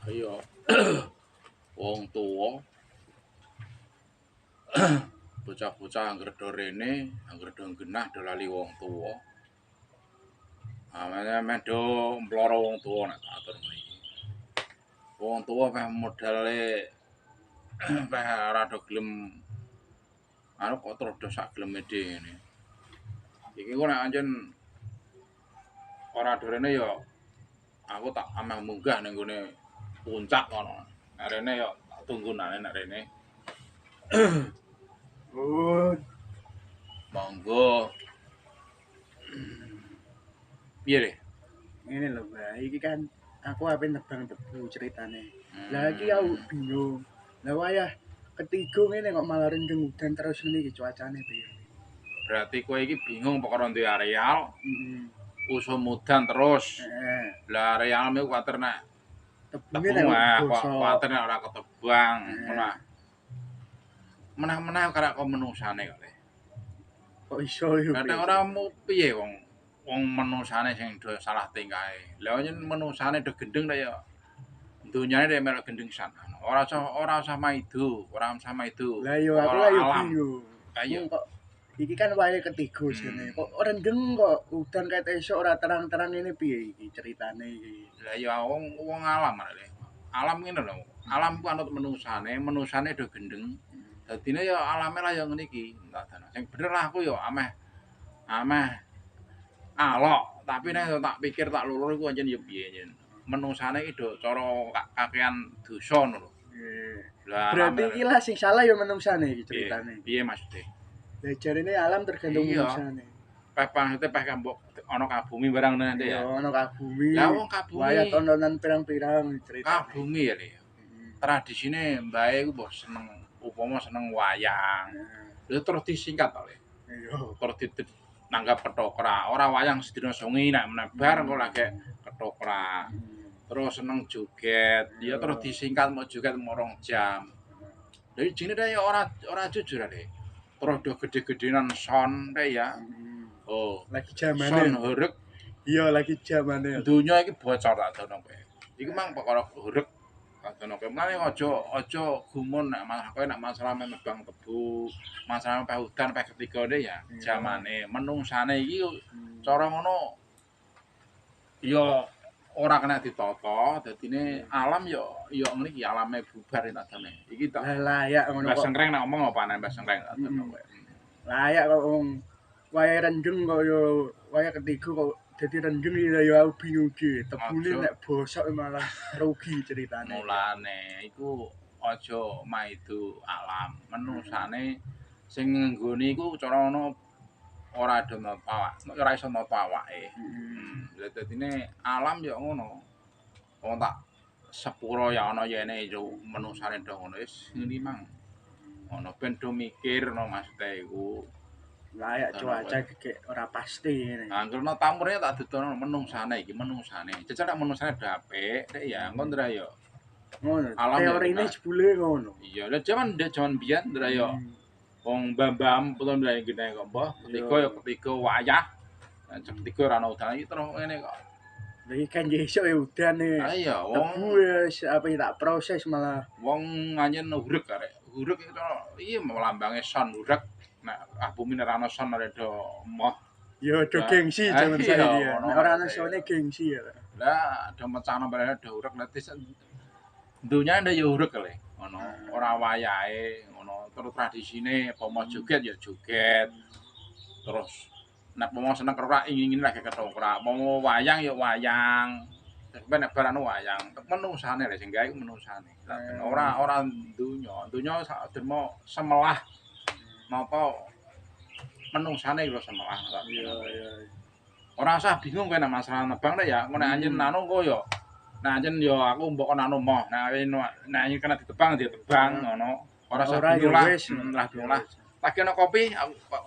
Iya, wong tuwa, bocah-bocah anggere do rene, anggere do genah do lali wong tuwa. Meh do mploro wong tuwa nek tak atur ngene iki. Wong tuwa meh modale meh ora do gelem anu kok terus do sak geleme dhewe ngene. Iki ku nek ancen ora do rene ya aku tak ameh munggah ning gone puncak kono. Nek rene ya tak tunggunane nek rene. Oh, Monggo. Piye le? ngene lho, Mbak. Iki kan aku ape nebang tebu ceritane. Lah iki aku Hmm, bingung. Lah wayah ketiga ngene kok malah rendeng udan terus ngene iki cuacane piye? berarti kowe iki bingung perkara duwe areal, Heeh. usum udan terus. Heeh. Lah arealmu kuwatir nek Tebune tebu nek kok bosok. kuwatir nek ora ketebang, ngono. Heeh. Meneh-meneh karek kok menusane kok le. Kok iso yo Lah piye nek ora mu ceritane? piye wong menusane sing do salah tingkahe. Lah yen menusane do gendeng nek ya donyane nek melok gendeng san. Ora usah maido, ora usah maido. Lah yo aku Perkara ayo alam. bingung. Lah iya. Kok iki kan wayahe ketiga jane. Hmm. Kok rendeng kok udan kate esuk ora terang-terang ngene piye iki ceritane iki? Lah ya wong alam arek. Alam ngene lho. Alam ku anut menusane do gendeng. Dadine ya alame lah ya ngene iki. Sing bener lah aku ya ameh ameh alok, tapi nek tak pikir tak lulur iku anjen ya piye yen. Menusane iki do cara kakean dosa ngono lho. Eh, Lah alame berarti iki lah sing salah ya menungsane iki piye? ceritane. Piye maksude? Lah jarine alam tergantung Iya, menungsane. peh maksudnya peh kambok ana kabumi barang nanti Iya, ya. ana kabumi. Lah wong kabumi, Wayah tontonan pirang-pirang ceritane. kabumi ya le. Heeh. Tradisine mbae ku mbok seneng upama seneng wayang. Lha terus disingkat to le. Iya. Terus nanggap ketoprak. Ora wayang sedina songi nek menebar kok lagi ketoprak. Terus seneng joget, ya terus Iya. disingkat mau joget mau 2 jam. Jadi jine ya ora jujur ale. Terus do gede-gedenan son ya. Oh, Lagi zamane. son horeg Iya, lagi zamane. donya iki bocor tak dono kowe. Iku mang perkara horeg tak dono kowe. Mane aja gumun nek masalah nebang tebu, masalah peh udan peh ketigane ya jamane. Menungsane iki cara ngono ya ora kena ditata, dadine alam ya ngene iki alame bubar tak dene. Iki tak Lah layak ngono Mbah kok. Sengkreng nek ngomong apa nek Mbah Sengkreng tak dono kowe. Layak kok wong wayah rendeng kok yo wayah ketiga kok dadi rendeng ya aku bingung iki. Tebune Aja nek bosok malah rugi ceritane. mulane iku aja maido alam. Menusane sing nggone iku cara ngono ora ada napa awak, ora iso napa awake. Dadine alam ya ngono. Wong tak sepuro ya ana yene yo menusane do ngono wis ngene mang. Ngono ben do mikir no maksude iku. Layak cuaca iki ora pasti ngene. Anggerno tamurnya tak dudono menungsane iki, menungsane. Jajal nek menungsane do apik, nek ya engko ndra ya Ngono, alam ya teorine kena. jebule ngono. Iya, lha jaman biyen ndra ya wong mbah-mbah putu ndra gene kok mbah, ketiga ya ketiga wayah. Cek ketiga ora ana udan iki terus ngene kok. Lah iki kan esuk ya udan nih. Ah iya, Tebu wis apa tak proses malah. wong nganyen urek arek. Urek itu iya melambange son urek. Nek bumi nek ana son arek do moh. Ya do gengsi jaman Iya, saiki ya. ngono Nek ora ana maksudnya. sone gengsi ya. Lah do mecano barene do urek nanti dunya ndak ya urek le. Ngono, ora wayahe ngono. Terus tradisine apa joget ya joget. Terus nek mau seneng ketoprak ingin lagi ketoprak. Mau wayang ya wayang. Sampai nek barang wayang, menungsane lho sing gawe iku menungsane. Ora dunya. Dunya sakdermo semelah napa menungsane lho semelah. Iya, iya. Ora usah bingung kowe nek masalah nebang nek ya engko nek anjen anu engko ya nek anjen ya aku mbok kon anu moh. Nek anjen kena ditebang ditebang ngono. Ora usah bingung lah. Lah bingung lah. Lagi ana kopi aku kok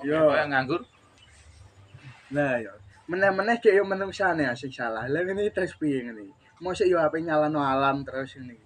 nganggur. Lah ya. Meneh-meneh ki yo menungsane sing salah. Lah ngene terus piye ngene? Mosok yo ape nyalano alam terus ngene.